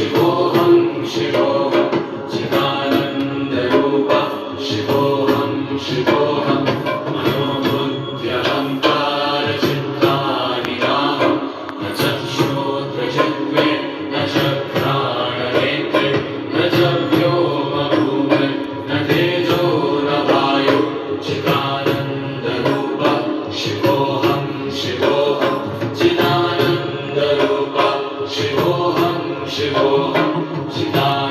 शिवोऽहं शिवोऽहं चिदानन्दरूपः शिवोऽहं शिवोऽहं मनोबुद्ध्यहङ्कारचिन्तानि नाहं न चक्षुर्जिह्वे न च घ्राणनेत्रे न च व्योमभूमिर्न तेजो न वायु चिदानन्दरूपः शिवोऽहं शिवोऽहं चिदानन्दरूपः शिवोऽहं शिवोऽहं चिदानन्दरूपः